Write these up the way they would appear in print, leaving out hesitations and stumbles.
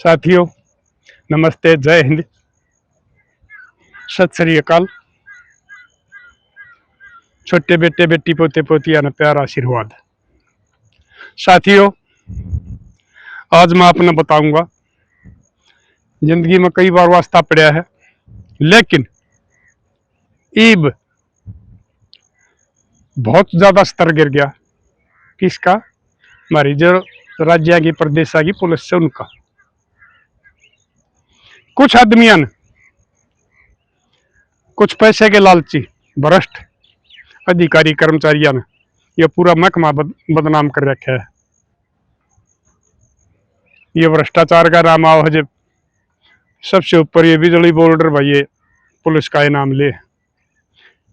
साथियों, नमस्ते, जय हिंद, सत श्री अकाल। छोटे बेटे बेटी पोते पोतिया ने प्यार आशीर्वाद। साथियों, आज मैं आपने बताऊंगा, जिंदगी में कई बार वास्ता पड़ा है, लेकिन ईब बहुत ज्यादा स्तर गिर गया। किसका? हमारी जो राज्य की प्रदेश की पुलिस से, उनका। कुछ आदमियों ने, कुछ पैसे के लालची भ्रष्ट अधिकारी कर्मचारियों ने यह पूरा महकमा बदनाम कर रखा है। ये भ्रष्टाचार का नाम आओ जब सबसे ऊपर ये बिजली बोर्ड भाई ये पुलिस का इनाम ले,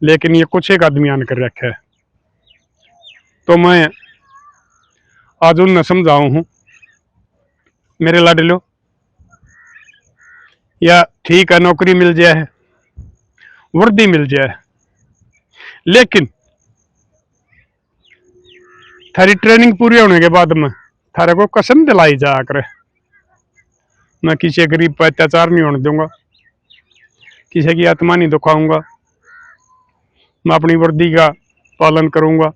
लेकिन ये कुछ एक आदमियों ने कर रखा है। तो मैं आज उन्हें समझाऊ हूं, मेरे लाडलो, या ठीक है नौकरी मिल जाए, वर्दी मिल जाए, लेकिन थारी ट्रेनिंग पूरी होने के बाद में थारे को कसम दिलाई जा करे, मैं किसी गरीब पर अत्याचार नहीं होने दूंगा, किसी की आत्मा नहीं दुखाऊंगा, मैं अपनी वर्दी का पालन करूंगा,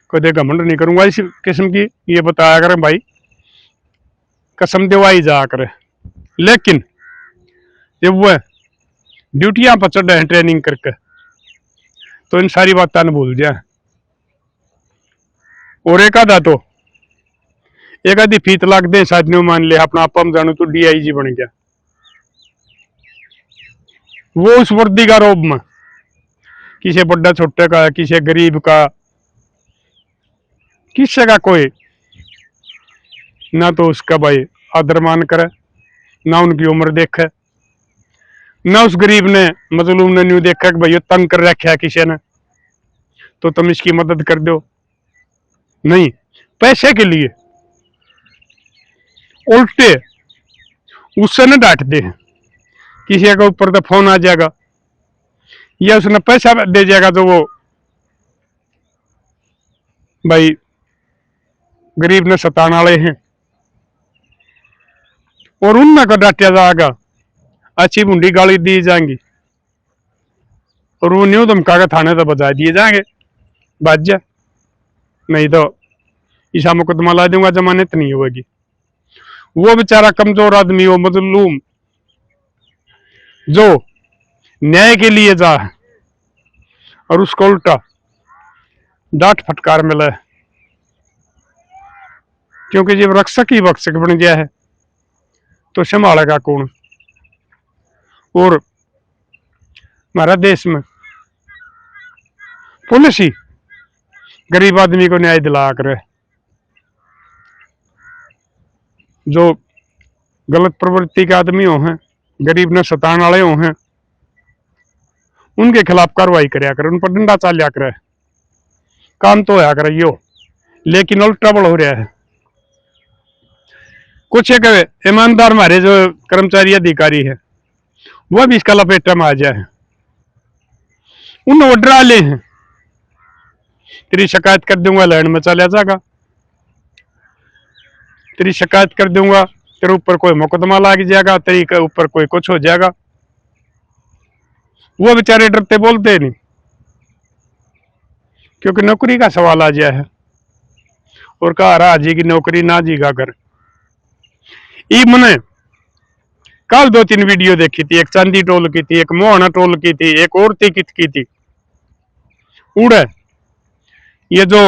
कदे घमंड नहीं करूंगा। इस किस्म की ये बताया करें भाई, कसम दिवाई जा करे। लेकिन जब वह ड्यूटियां पर चढ़े हैं ट्रेनिंग करके, तो इन सारी बातें न भूल जाए। और एक आधी फीत लाख दे साधने मान ले अपना आप जानू तो DIG बन गया। वो उस वर्दी का रोब में किसी बड़ा छोटे का, किसी गरीब का, किसी का कोई ना तो उसका भाई आदर मान करे, ना उनकी उम्र देखे, ना उस गरीब ने मजलूम ने न्यू देखा कि भाई तंग कर रखा है किसी ने तो तुम इसकी मदद कर दो। नहीं, पैसे के लिए उल्टे उससे न डांटते हैं। किसी के ऊपर तो फोन आ जाएगा या उसने पैसा दे जाएगा तो वो भाई गरीब ने सताने वाले हैं, और उनमें को डांटा जाएगा, अच्छी बुंडी गाली दी जाएंगी, और वो न्यू धमका के थाने तो बजा दिए जाएंगे, बच जा, नहीं तो ईसा मुकदमा ला दूंगा, जमानत नहीं होगी। वो बेचारा कमजोर आदमी, वो मजलूम जो न्याय के लिए जा और उसको उल्टा डांट फटकार मिला है, क्योंकि जब रक्षक ही भक्षक बन गया है तो संभालेगा कौन? और हमारा देश में पुलिस ही गरीब आदमी को न्याय दिला करे। जो गलत प्रवृत्ति के आदमी हो हैं, गरीब ने सताने वाले हो हैं, उनके खिलाफ कार्रवाई कराया करे, उन पर डंडा चालिया करे, काम तो होया करे यो। लेकिन उल्टा बल हो रहा है। कुछ एक ईमानदार हमारे जो कर्मचारी अधिकारी है वह भी इसका लपेटा में आ जाए, उन ऑर्डर ले हैं, तेरी शिकायत कर दूंगा, लाइन में चला जाएगा, तेरी शिकायत कर दूंगा, तेरे ऊपर कोई मुकदमा लग जाएगा, तेरे ऊपर कोई कुछ हो जाएगा। वो बेचारे डरते बोलते नहीं, क्योंकि नौकरी का सवाल आ जाए है, और कहा रहा जी की नौकरी ना जीगा कर। मैंने कल 2-3 वीडियो देखी थी, एक चांदी टोल की थी, एक मोहना टोल की थी, एक और की थी। उड़े ये जो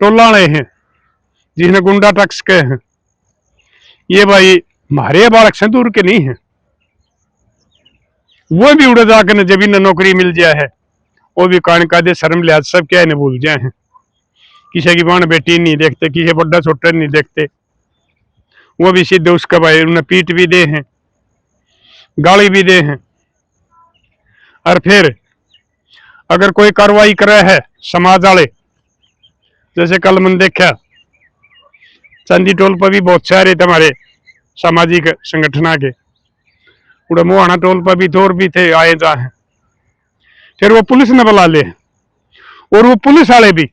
टोलाने हैं जिन्हें गुंडा टैक्स के हैं, ये भाई हमारे बालक से दूर के नहीं है। वो भी उड़े जाकर जब इन्हें नौकरी मिल जाए है, वो भी कान का दे शर्म लिहाज सब क्या इन्हें भूल जाए हैं। किसी की बाण बेटी नहीं देखते, किसी बड़ा छोटा नहीं देखते, वो भी सीधे उसका भाई उन्हें पीट भी दे हैं, गाली भी दे हैं। और फिर अगर कोई कार्रवाई करे है समाज वाले, जैसे कल मैंने देखा चांदी टोल पर भी बहुत सारे थे हमारे सामाजिक संगठन के, पूरा मोहाना टोल पर भी थोर भी थे आए जा हैं। फिर वो पुलिस ने बुला ले, और वो पुलिस वाले भी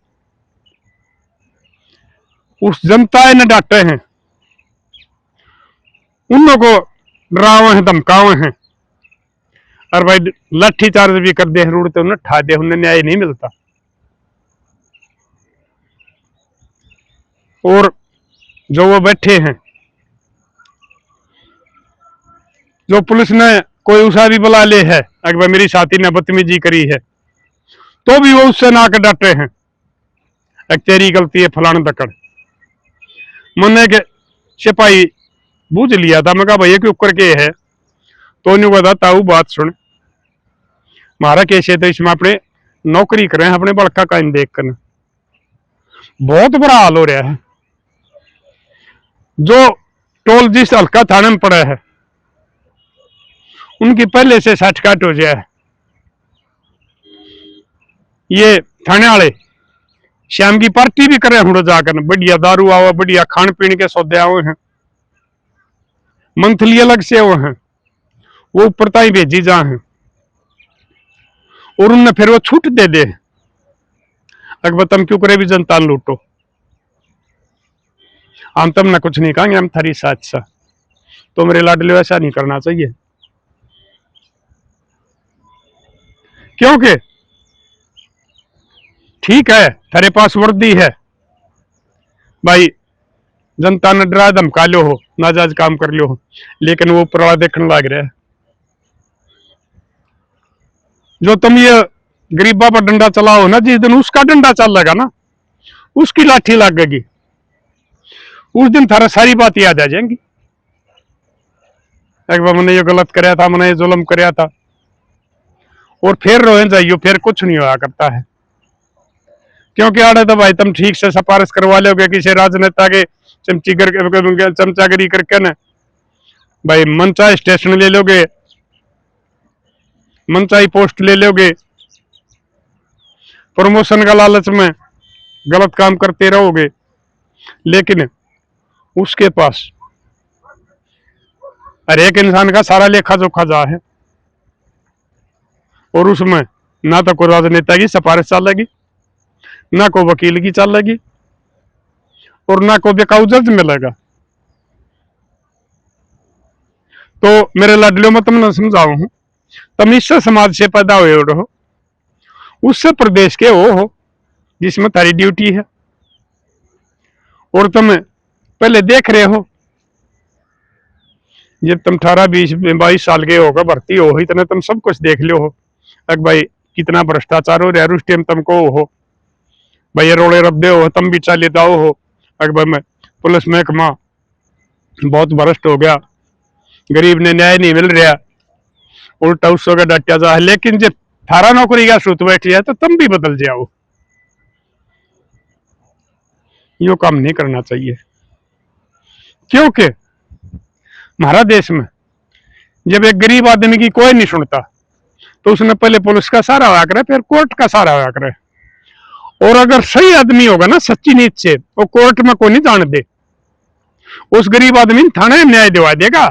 उस जनता ने डांटे हैं, उन लोगों को डरावे हैं, धमकावे हैं, और भाई लाठी चार्ज भी कर दे, रूढ़ तो उन्हें ठा दे, उन्हें न्याय नहीं मिलता। और जो वो बैठे हैं, जो पुलिस ने कोई उषा भी बुला ले है, अगर मेरी साथी ने बदतमीजी करी है, तो भी वो उससे ना कर डटे हैं, एक तेरी गलती है फलाना दकड़। मैंने के सिपाही बूझ लिया था, मैं कहा भैया क्यों करके है, तो नहीं बताता वो बात सुन, हमारा कैसे तो इसमें अपने नौकरी करें, अपने बड़का का देख कर बहुत बुरा हाल हो रहा है। जो टोल जिस हल्का थाने में पड़ा है, उनकी पहले से साठगांठ हो जाए। ये थाने वाले शाम की पार्टी भी करे हुए जाकर, बढ़िया दारू आओ, बढ़िया खान पीन के सौदे आओ हैं, मंथली अलग से वो हैं, वो ऊपर ताई भेजी जा हैं, और उनने फिर वो छूट दे दे, अकबर तुम क्यों करे भी जनता लूटो, हम तुमने कुछ नहीं कहेंगे, हम थारी साथ सा, तो मेरे लाडले ऐसा नहीं करना चाहिए। क्योंकि ठीक है थारे पास वर्दी है भाई, जनता ने डरा धमका लो हो, नाजायज काम कर लो हो, लेकिन वो ऊपर वाला देखने लग रहा है। जो तुम ये गरीबा पर डंडा चलाओ ना, जिस दिन उसका डंडा चल लगा ना, उसकी लाठी लगेगी, उस दिन थारा सारी बात याद आ जाएंगी, एक बार मैंने ये गलत कराया था, मैंने ये जुल्म कराया था, और फिर रोए जाइयो, फिर कुछ नहीं होया करता है। क्योंकि आड़े तो भाई तुम ठीक से सिफारिश करवा लोगे किसी राजनेता के चमचागिरी करके ना, भाई मनचाही स्टेशन ले लोगे, मनचाही पोस्ट ले लोगे, प्रमोशन का लालच में गलत काम करते रहोगे, लेकिन उसके पास हर एक इंसान का सारा लेखा जोखा जा है, और उसमें ना तो कोई राजनेता की सिफारिश चलेगी, ना कोई वकील की चलेगी, और ना कोई बेकाऊ जज मिलेगा। तो मेरे लाडलियों में तुमने समझाऊ हूं, तुम इससे समाज से पैदा हुए रहो, उससे प्रदेश के वो हो जिसमें तारी ड्यूटी है, और तुम पहले देख रहे हो, जब तुम 18-20-22 साल के होकर भर्ती हो, इतने तुम सब कुछ देख लो हो, अगर भाई कितना भ्रष्टाचार हो रहा है, उस टाइम तुमको हो भाई रोड़े रब्दे हो, तुम भी चाले दाओ हो, अगर भाई मैं पुलिस महकमा बहुत भ्रष्ट हो गया, गरीब ने न्याय नहीं मिल रहा, उल्टा उसको का डटा जा है, लेकिन जब थारा नौकरी का सूत बैठ जाए तो तुम भी बदल जाओ। यो काम नहीं करना चाहिए, क्योंकि हमारा देश में जब एक गरीब आदमी की कोई नहीं सुनता, तो उसने पहले पुलिस का सहारा होया करे, फिर कोर्ट का सहारा होया करे, और अगर सही आदमी होगा ना सच्ची नीत से, वो कोर्ट में कोई नहीं जान दे, उस गरीब आदमी थाने में न्याय दिवा देगा।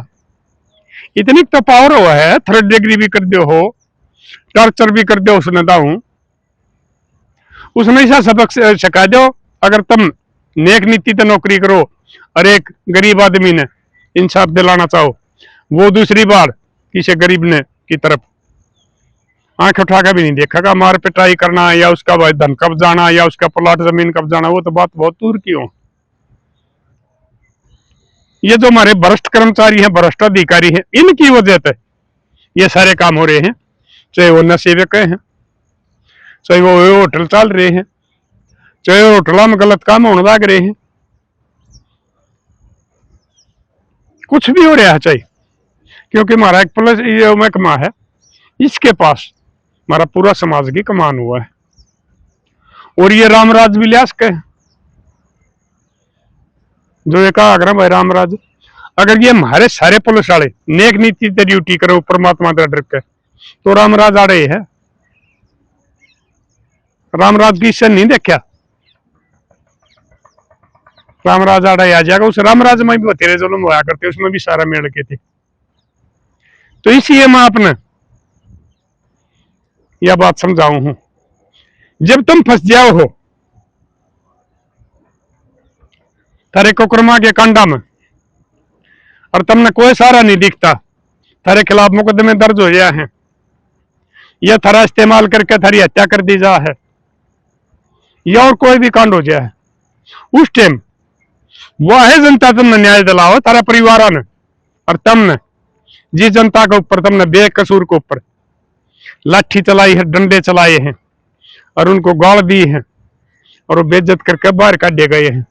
इतनी तो पावर हुआ है, 3rd डिग्री भी कर दो हो, टॉर्चर भी कर दो उसने दाऊ, उसने ऐसा सबक सिखा दो, अगर तुम नेक नीति तो नौकरी करो, और एक गरीब आदमी ने इंसाफ दिलाना चाहो, वो दूसरी बार किसी गरीब ने की तरफ आंख उठाकर भी नहीं देखेगा, मार पिटाई करना या उसका भाई धन कब जाना या उसका प्लॉट जमीन कब जाना, वो तो बात बहुत दूर की हो। ये जो हमारे भ्रष्ट कर्मचारी हैं, भ्रष्ट अधिकारी हैं, इनकी वजह से ये सारे काम हो रहे हैं, चाहे वो नशे में हैं, चाहे वो होटल चल रहे हैं, चाहे होटलों में गलत काम होने लग रहे हैं, कुछ भी हो रहा है चाहिए, क्योंकि हमारा एक पुलिस ये महकमा है, इसके पास हमारा पूरा समाज की कमान हुआ है, और ये रामराज विलास के जो एक आग्रह भाई रामराज, अगर ये हमारे सारे पुलिस वाले नेक नीति से ड्यूटी करो परमात्मा का डर के, तो रामराज आ रहे है, रामराज की इससे नहीं देखा, रामराज आ रहा आ जाएगा, उस रामराज में भी बतेरे जुल्म होया करते, उसमें भी सारा मेल के थे। तो इसलिए मैं आपने यह बात समझाऊ हूं, जब तुम फंस जाओ हो तारे कोकरमा के कांडा में, और तुमने कोई सारा नहीं दिखता, थारे खिलाफ मुकदमे दर्ज हो गया है, यह थारा इस्तेमाल करके थारी हत्या कर दी जा है, या और कोई भी कांड हो जाए, उस टाइम वह है जनता तुमने न्याय दिलाओ, तारा परिवार ने और तुमने जिस जनता के ऊपर तुमने बेकसूर के ऊपर लाठी चलाई है, डंडे चलाए हैं और उनको गाल दी है और वो बेइज्जत करके बाहर काटे गए हैं।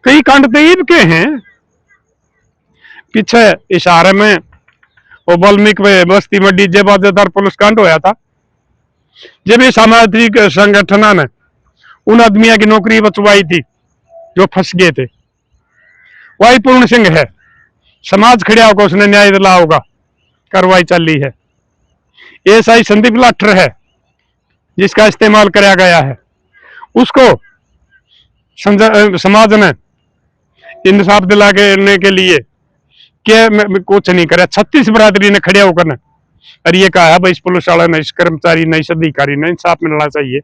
कई कांड तो ईब के हैं, पीछे इशारे में वो वाल्मीकि में बस्ती में डीजे बाजेदार पुलिस कांड होया था, जब ये सामाजिक संगठन ने उन आदमियों की नौकरी बचवाई थी जो फंस गए थे। वही पूर्ण सिंह है, समाज खड़ा होगा, उसने न्याय दिला होगा, कार्रवाई चल रही है। एएसआई संदीप लाठर है जिसका इस्तेमाल कराया गया है, उसको समाज ने इंसाफ दिलाने के लिए कुछ नहीं करे, 36 बरादरी ने खड़े होकर और ये कहा है भाई इस पुलिस वाला ने, इस कर्मचारी ने, इस अधिकारी ने इंसाफ मिलना चाहिए।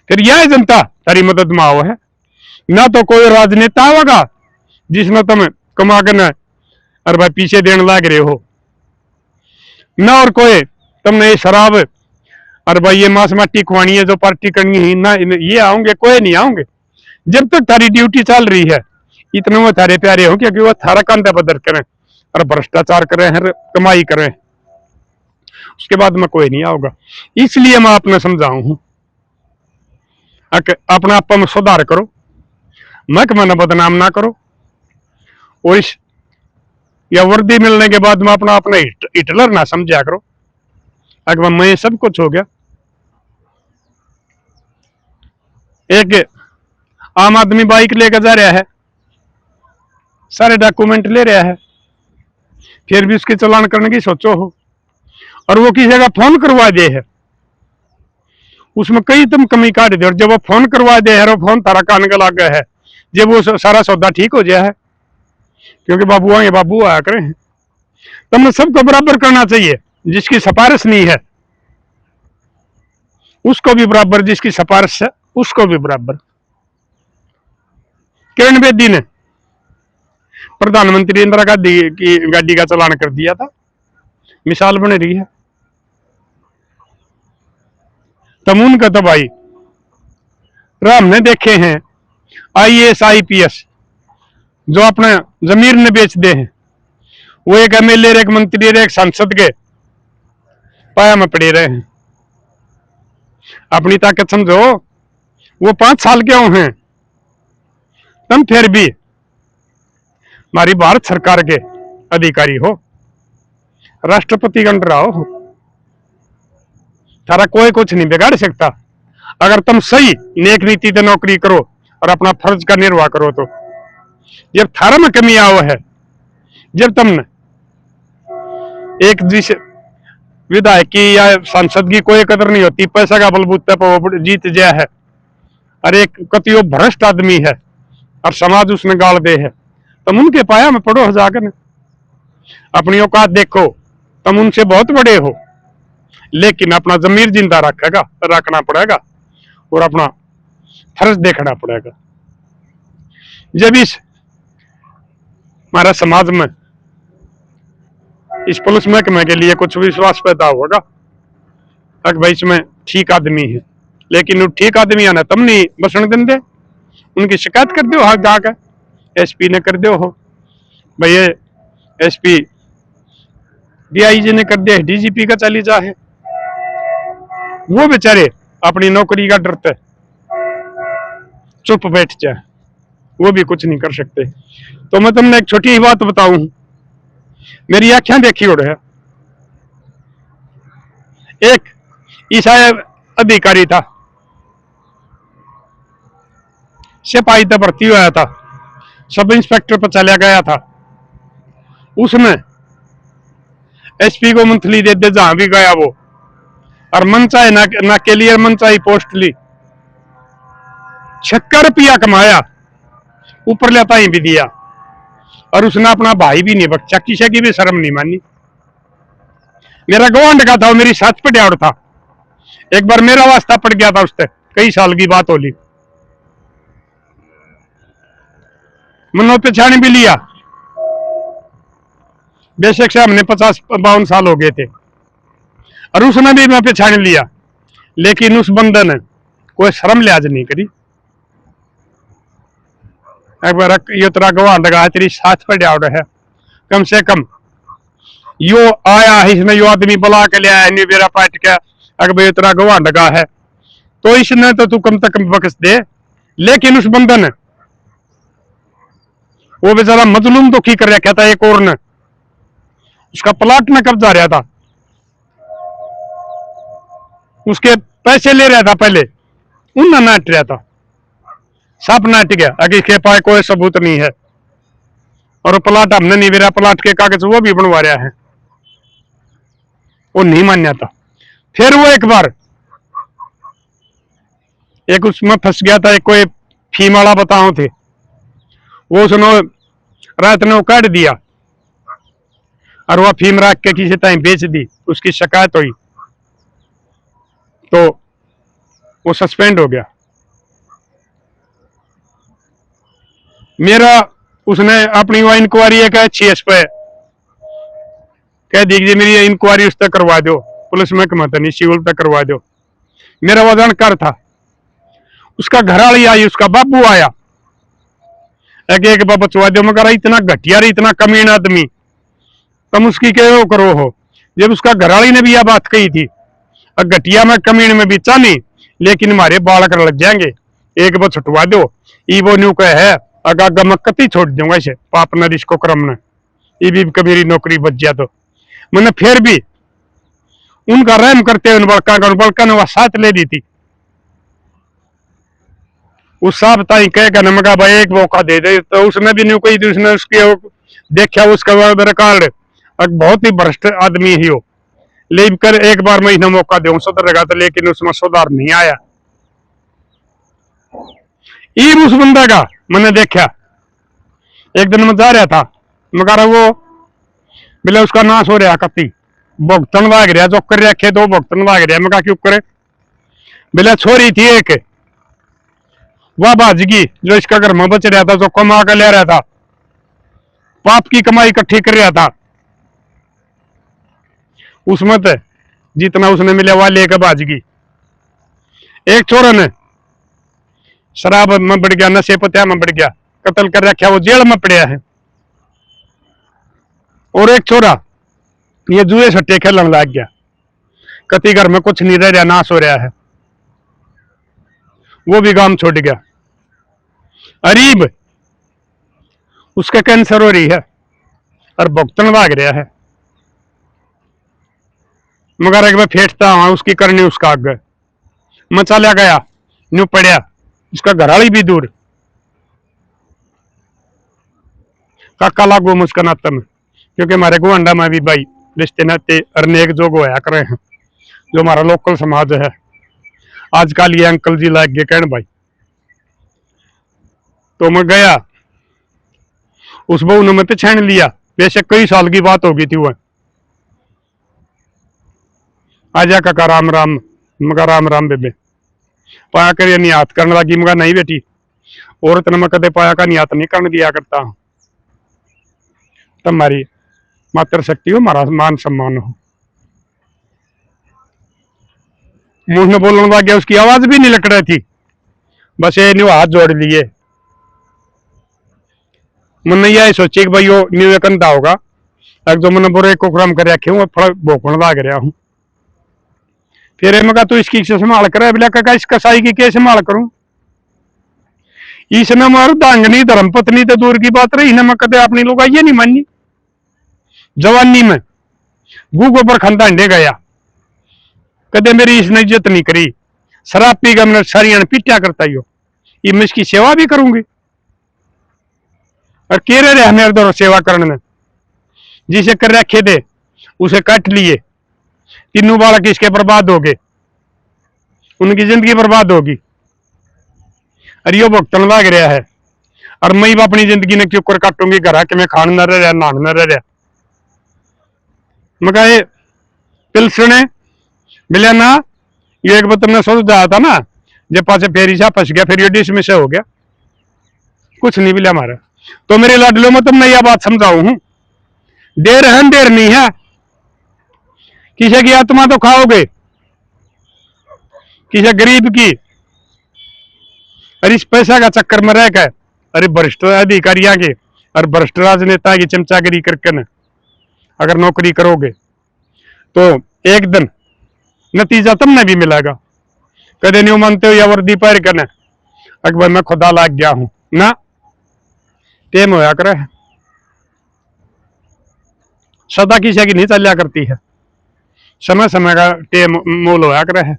फिर यह जनता तारी मदद में आओ है ना, तो कोई राजनेता होगा जिसमें तुम कमा कर और भाई पीछे देने लग रहे हो ना, और कोई तुमने ये शराब और भाई ये मांस मट्टी खुआनी है जो पार्टी करनी है ना, ये आओगे, कोई नहीं आओगे। जब तक थारी ड्यूटी चल रही है इतने वो थारे प्यारे हो, क्योंकि वो थारा कांधा बदर करें और भ्रष्टाचार करें, कमाई करें, उसके बाद में कोई नहीं आओगा। इसलिए मैं आपने समझाऊं हूं अपना आप में सुधार करो, महकमा न बदनाम ना करो, और इस या वर्दी मिलने के बाद में अपना अपना हिटलर ना समझा करो अगर मैं सब कुछ हो गया। एक आम आदमी बाइक लेकर जा रहा है, सारे डॉक्यूमेंट ले रहा है, फिर भी उसके चालान करने की सोचो हो, और वो किसी जगह फोन करवा दे है, उसमें कई तुम कमी काट दे, और जब वो फोन करवा दे है, वो फोन तारा कान का लग है, जब वो सारा सौदा ठीक हो जाए है, क्योंकि बाबू आए बाबू आया करें, तुमने सबको बराबर करना चाहिए। जिसकी सिफारिश नहीं है उसको भी बराबर, जिसकी सिफारिश है उसको भी बराबर। किरण बेदी ने प्रधानमंत्री इंदिरा गांधी की गाड़ी का चालान कर दिया था, मिसाल बन रही है। तमून का तो भाई हमने देखे हैं IAS IPS जो अपने जमीर ने बेच दे हैं, वो एक MLA, एक मंत्री, एक सांसद के पाया में पड़े रहे हैं। अपनी ताकत समझो, वो 5 साल के हैं, तुम फिर भी हमारी भारत सरकार के अधिकारी हो, राष्ट्रपति का अंडर हो, थारा कोई कुछ नहीं बिगाड़ सकता अगर तुम सही नेक नीति से नौकरी करो और अपना फर्ज का निर्वाह करो। तो जब थारा में कमी आओ है, जब तुमने एक जिस विधायक की या सांसद की कोई कदर नहीं होती, पैसा का बलबूते पर वो जीत जाया है, और एक कतियो भ्रष्ट आदमी है और समाज उसने गाल दे है, तुम उनके पाया में पड़ो हो जाकर, अपनी औकात देखो, तुम उनसे बहुत बड़े हो, लेकिन अपना जमीर जिंदा रखना पड़ेगा और अपना फर्ज देखना पड़ेगा। जब इस हमारा समाज में इस पुलिस महकमे के लिए कुछ विश्वास पैदा होगा अगर भाई इसमें ठीक आदमी है, लेकिन वो ठीक आदमी आना तुम नहीं बसन देंगे, उनकी शिकायत कर दो, हाँ जाकर SP ने कर दो हो भाई, ये SP DIG ने कर दिया, DGP का चली जा है, वो बेचारे अपनी नौकरी का डरते चुप बैठ जाए, वो भी कुछ नहीं कर सकते। तो मैं तुमने एक छोटी ही बात बताऊं, मेरी आंखें देखी उड़ है, एक ईसाई अधिकारी था, सिपाही तक भर्ती हुआ था, सब इंस्पेक्टर पर चला गया था, उसने SP को मंथली दे दे जहां भी गया वो, और मन चाहे ना के लिए मन चाहे पोस्ट ली, 76 रुपया कमाया, ऊपर लेता ही भी दिया, और उसने अपना भाई भी नहीं बख्शा, किसी की भी शर्म नहीं मानी। मेरा गवांड का था, वो मेरी साथ पे ड्याड़ था, एक बार मेरा वास्ता पड़ गया था उससे, कई साल की बात होली, मनो पहचान भी लिया, बेशक से हमने 50-52 साल हो गए थे, और उसने भी मैं पहचान लिया, लेकिन उस बंदे ने कोई शर्म लिहाज नहीं करी। एक बार यो तेरा गवाह लगा तेरी साथ पर डाउट है, कम से कम यो आया है, इसने यो आदमी बुला के लिया है, मेरा पाट के अगर भाई तेरा गवाह लगा है तो इसने तो तू कम से कम बख्श दे। लेकिन उस बंदे ने, वो बेचारा मजलूम तो की कर रखा था, एक और ने उसका प्लाट में कब्जा रहा था, उसके पैसे ले रहा था, पहले उन नाट रहा था, सब नाट गया, अगर इसके पास कोई सबूत नहीं है, और प्लाट हमने नहीं मेरा प्लाट के कागज वो भी बनवा रहा है, वो नहीं मान्या था। फिर वो एक बार एक उसमें फंस गया था, एक कोई फीम वाला बताओ थे, वो उसने रात ने वो काट दिया, और वह फीम रख के किसी टाइम बेच दी, उसकी शिकायत हुई तो वो सस्पेंड हो गया। मेरा उसने अपनी वह इंक्वायरी एक अच्छी एस पे कह दीजिए, मेरी इंक्वायरी उस तक करवा दो, पुलिस महकमा नहीं सिविल तक करवा दो। मेरा वो जानकार था, उसका घरवाली आई, उसका बाबू आया, एक बचवा दो, मगर इतना घटिया इतना कमीन आदमी, तुम उसकी क्या करो हो। जब उसका घरवाली ने भी यह बात कही थी, घटिया में कमीन में भी चाली, लेकिन हमारे बालक लग जाएंगे, एक बार छुटवा दो। ई वो न्यू कह है, अगर मैं कति छोड़ दूंगा इसे, पाप न रिश्को क्रम ने, ये भी कभी नौकरी बच गया तो मैंने फिर भी उनका रहम करते हुए बड़का ने वह साथ ले दी थी। उस साहब ताई कह नमका भाई एक मौका दे दे, तो उसने भी नहीं कही थी, उसने उसके देखा उसका रिकॉर्ड, बहुत ही भ्रष्ट आदमी ही हो, लेकर एक बार मैं इन्हें मौका दूं सुधरेगा तो, लेकिन उसमें सुधार नहीं आया। ईब उस बंदा का मैंने देखा, एक दिन मैं जा रहा था, मगर वो बोले उसका नाश हो रहा, कति भुगतन भाग रहा, जो कर रखे दो भुगतन भाग रहा, मैं क्यों करे। बोले छोरी थी एक, वह भाजगी जो इसका घर में बच रहा था, जो कमा कर ले रहा था, पाप की कमाई इकट्ठी कर रहा था, उसमें तो जितना उसने मिला वह लेकर भाजगी। एक छोरा ने शराब में बढ़ गया, नशे पत्या में बढ़ गया, कत्ल कर रखा, वो जेल में पड़ा है। और एक छोरा ये जुए सट्टे खेलने लग गया, कति घर में कुछ नहीं रह रहा, नाश हो रहा है, वो भी गांव छोड़ गया। अरीब उसका कैंसर हो रही है और भुगतन भाग रहा है, मगर एक बार फेंटता हुआ उसकी करनी उसका आगे मैं चला गया, न्यू पड़ा, उसका घरवाली भी दूर, काका लागू मुझका नाते में, क्योंकि हमारे गुआंडा में भी भाई रिश्ते नाते अनेक जोग होया करे हैं, जो हमारा लोकल समाज है। आजकल ये अंकल जी लाग गए कहने भाई, तो मैं गया, उस बहू ने मैं पहचान लिया, बेशक कई साल की बात हो गई थी। वह आजा काका राम राम, मगर राम राम बेबे, पाया कर नहीं हाथ करने लगी, मगर नहीं बेटी, औरत ने मैं कदे पाया का नहीं हाथ नहीं करने दिया करता, तुम्हारी मात्र शक्ति हो, हमारा मान सम्मान हो। मुंह में बोलने लग गया, उसकी आवाज भी नहीं लग रही थी, बस ये न्यू हाथ जोड़ लिए। मैंने यही सोची कि भाई वो न्यू एक अंधा होगा, जो मैंने बुरे को क्रम कर रखे हूँ, भोकने लग रहा हूँ। फिर मैं कहा तू इसकी संभाल कर, बोला काका इस कसाई की कैसे संभाल करूं, इसने मारू दांगनी धर्मपत्नी तो दूर की बात रही, इन्हें मैं कदे अपनी लोग ये नहीं मानी। जवानी में गूगो पर खंदा अंडे गया, कदे मेरी इसने इज्जत नहीं करी, शराब पी गया मैंने सारी पिट्या करता ही हो, ये मैं इसकी सेवा भी करूंगी, और केरे रहे मेरे दौर सेवा करने में, जिसे कर रखे थे उसे काट लिए, तीनों बालक इसके बर्बाद हो गए, उनकी जिंदगी बर्बाद होगी, और यो भुगतन लग रहा है, और मैं अपनी जिंदगी ने क्यों कर काटूंगी, घर के मैं खान न रह, नहान न रह। मैं कहा पिलसने मिला ना, ये एक बार तुमने सोच दिया था ना, जब पास फेरी सा फंस गया, फिर ये डिसमिस हो गया, कुछ नहीं मिला हमारा। तो मेरे लाडलो में तुमने यह बात समझाऊ हूं देर है देर नहीं है, किसी की आत्मा तो खाओगे, किसी गरीब की। और इस पैसा का चक्कर में रहकर अरे भ्रष्ट अधिकारियों के और भ्रष्ट राजनेता की चमचागिरी करके न अगर नौकरी करोगे तो एक दिन नतीजा तुमने भी मिलेगा। कदे नहीं मानते हो या वर्दी पहर कर अकबर मैं खुदा लाग गया हूं ना, टेम होया करे सदा किसी की नहीं चलिया करती है, समय समय का टेम मोल होया करे है।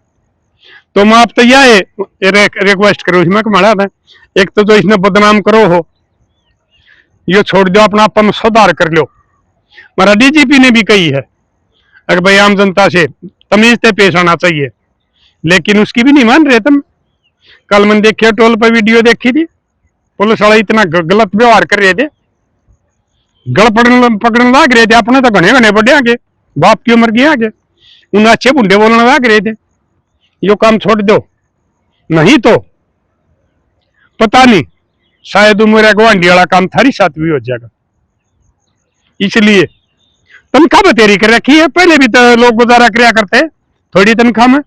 तो मैं आप तो यह रिक्वेस्ट करो इसमें कमाड़ा था, एक तो जो इसने बदनाम करो हो ये छोड़ दो, अपना अपन सुधार कर लो। हमारा डीजीपी ने भी कही है अगर भाई आम जनता से तमीज से पेश आना चाहिए, लेकिन उसकी भी नहीं मान रहे तुम। कल मैंने देखी टोल पर वीडियो देखी थी, पुलिस वाला इतना गलत व्यवहार कर रहे थे, गल पकड़ने लग रहे थे। अपने तो घने घने बड़े आगे, बाप की उम्र की आगे, उन अच्छे बुढ़े बोलने लग रहे थे। यो काम छोड़ दो, नहीं तो पता नहीं शायद मेरा गुआंढी वाला काम थारी साथ भी हो जाएगा। इसलिए तनख्वाह बतेरी कर रखी है, पहले भी तो लोग गुजारा किया करते हैं थोड़ी तनख्वाह में,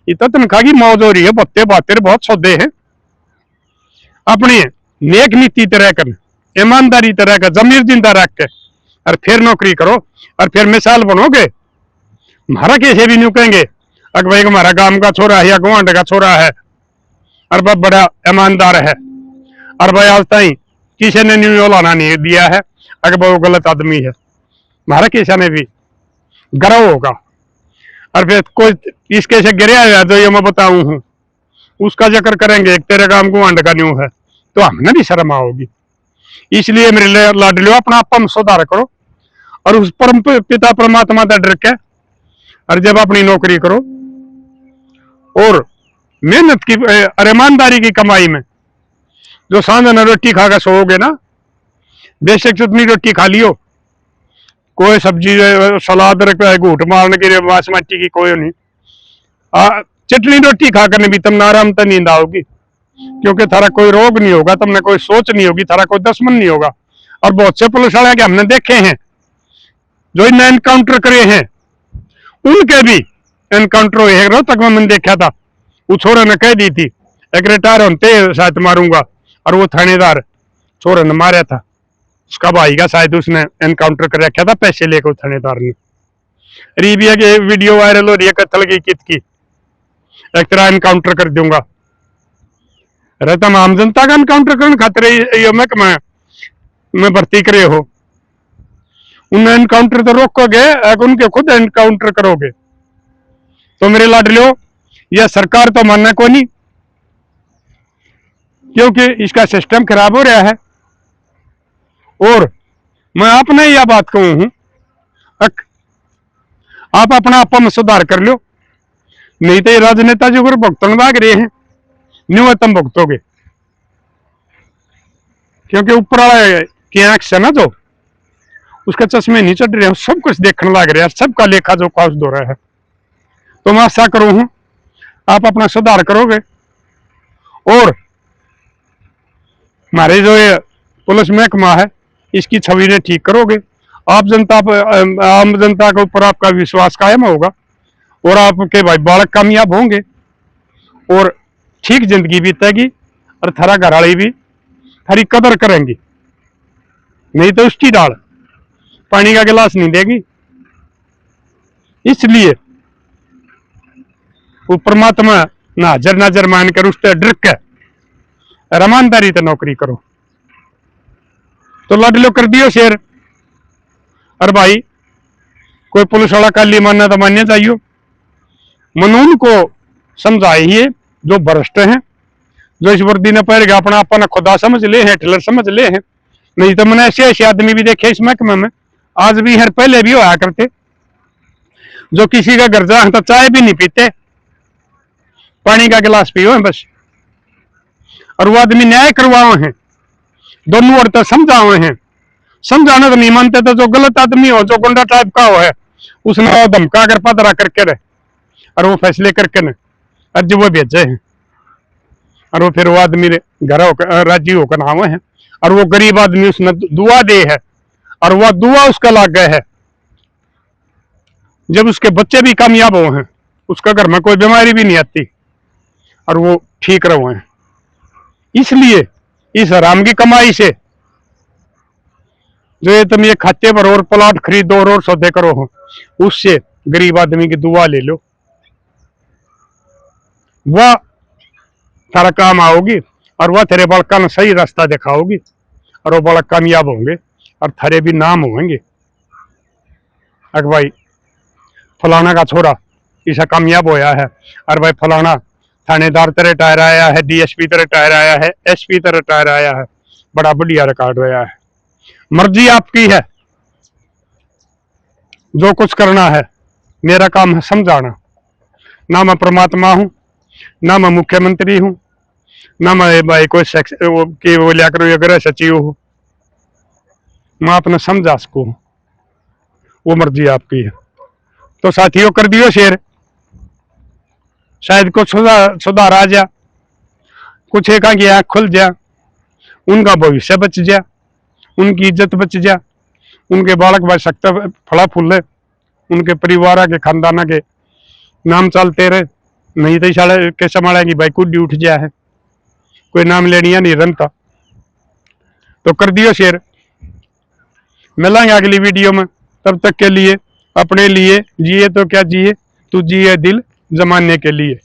ये तो तनख्वाह की मौज हो रही है। बत्ते बातें बहुत सौदे हैं, अपनी नेक नीति तरह कर, ईमानदारी तरह का जमीर जिंदा रख के और फिर नौकरी करो और फिर मिसाल बनोगे। हमारा कैसे भी नहीं कहेंगे अगर भाई हमारा गांव का छोरा है या गुआंढ का छोरा है और बहुत बड़ा ईमानदार है और भाई आज तक किसी ने न्यू लाना नहीं दिया है, अगर वो गलत आदमी है हमारा किसी ने भी गर्व होगा। और फिर कोई इसके से गिरा है जो ये मैं बताऊं हूं उसका जिक्र करेंगे तेरे काम गुआंढ का न्यू है तो हमने भी शर्म आओगी। इसलिए मेरे लाडलियों अपना अपन सुधार करो और उस परम पिता परमात्मा का डर के और जब अपनी नौकरी करो और मेहनत की और ईमानदारी की कमाई में जो सांझ न रोटी खाकर सोओगे ना, बेशक जितनी रोटी खा लियो, कोई सब्जी सलाद रखा घूट मारने के लिए बासमती की कोई नहीं, चटनी रोटी खाकर भी तुमने आराम तो नींद आओगी, क्योंकि थारा कोई रोग नहीं होगा, तुमने कोई सोच नहीं होगी, थारा कोई दुश्मन नहीं होगा। और बहुत से पुलिस वाले के हमने देखे हैं जो इन्हें एनकाउंटर करे हैं, उनके भी एनकाउंटर हुए। रोहतक में मैंने देखा था, वो छोरे ने कह दी थी एक रिटायर होते शायद मारूंगा, और वो थानेदार छोरे ने मारा था, उसका भाई का शायद उसने एनकाउंटर कर रखा था पैसे लेकर थानेदार ने। रीबिया की वीडियो वायरल हो रही है कत्ल की कित की, एक तरह एनकाउंटर कर दूंगा। अरे तुम आम जनता का एनकाउंटर करने खातिर ये मैं भर्ती करे हो, उन एनकाउंटर तो रोकोगे, उनके खुद एनकाउंटर करोगे तो मेरे लाडलियों यह सरकार तो मानना को नहीं, क्योंकि इसका सिस्टम खराब हो रहा है। और मैं आपने यह बात कहूं हूं आप अपना अपन में सुधार कर लो, नहीं तो ये राजनेता जो भुगतन भाग रहे हैं न्यू तुम भुगतोगे, क्योंकि ऊपर वाला की आंख से ना जो उसके चश्मे नहीं चढ़ रहे हैं, सब कुछ देखने लग रहे हैं, सबका लेखा जोखा उस दो रहा है। तो मैं आशा करूं हूं आप अपना सुधार करोगे और हमारे जो ये पुलिस महकमा है इसकी छवि ने ठीक करोगे। आप जनता आम जनता के ऊपर आपका विश्वास कायम होगा और आपके भाई बालक कामयाब होंगे और ठीक जिंदगी बीतेगी और थारा घरवाली भी थारी कदर करेंगी, नहीं तो उसकी डाल पानी का गिलास नहीं देगी। इसलिए वो परमात्मा नाजर नजर मानकर उससे डर के ईमानदारी से नौकरी करो। तो लाडलो कर दियो शेर, और भाई कोई पुलिस वाला काली मानना तो मानना चाहिए, मनून को समझाइए जो भ्रष्ट हैं, जो इस वर्दी ने पहन के अपना अपना खुदा समझ ले हैं, हिटलर समझ ले हैं। नहीं तो मैंने ऐसे ऐसे आदमी भी देखे इस महकमे में, आज भी हर पहले भी होया करते, जो किसी का घर जा तो चाय भी नहीं पीते, पानी का गिलास पियो है बस। और वो आदमी न्याय करवाओ हैं, दोनों ओर तक समझाओ हैं, समझाना तो नहीं मानते, तो जो गलत आदमी हो, जो गुंडा टाइप का हो है, उसने धमका कर पदरा करके रहे और वो फैसले करके न और जो वो भेजे हैं, और वो फिर वो आदमी घर होकर राजी होकर आवे हैं, और वो गरीब आदमी उसने दुआ दे है और वह दुआ उसका लाग गए है। जब उसके बच्चे भी कामयाब हुए हैं, उसका घर में कोई बीमारी भी नहीं आती और वो ठीक रहे हैं। इसलिए इस हराम की कमाई से जो ये तुम ये खाते पर और प्लॉट खरीदो और सौदे करो हो, उससे गरीब आदमी की दुआ ले लो, वह तारा काम आओगी और वह तेरे बालका ने सही रास्ता दिखाओगी और वो बालक कामयाब होंगे और थारे भी नाम होंगे। अगर भाई फलाना का छोरा ऐसा कामयाब होया है और भाई फलाना थानेदार तरह रिटायर आया है, डीएसपी तरह रिटायर आया है, एसपी तरह रिटायर आया है, बड़ा बढ़िया रिकॉर्ड रहा है। मर्जी आपकी है, जो कुछ करना है। मेरा काम है समझाना। ना मैं परमात्मा हूं, ना मैं मुख्यमंत्री हूं, ना मैं भाई कोई वो लिया करो गृह सचिव हूं। मैं अपना समझा सकूं, वो मर्जी आपकी है। तो साथियों कर दियो शेयर, शायद कुछ सुधार आ जा, कुछ एक की आंख खुल जा, उनका भविष्य बच जा, उनकी इज्जत बच जा, उनके बालक भाई सकता फला फूले, उनके परिवार के खानदाना के नाम चलते रहे। नहीं तो साले के संभालेंगी भाई कुछ उठ जा है, कोई नाम लेनिया नहीं रनता। तो कर दियो शेयर, मिलेंगे अगली वीडियो में। तब तक के लिए अपने लिए जिए तो क्या जिए, तू जिए दिल जमाने के लिए।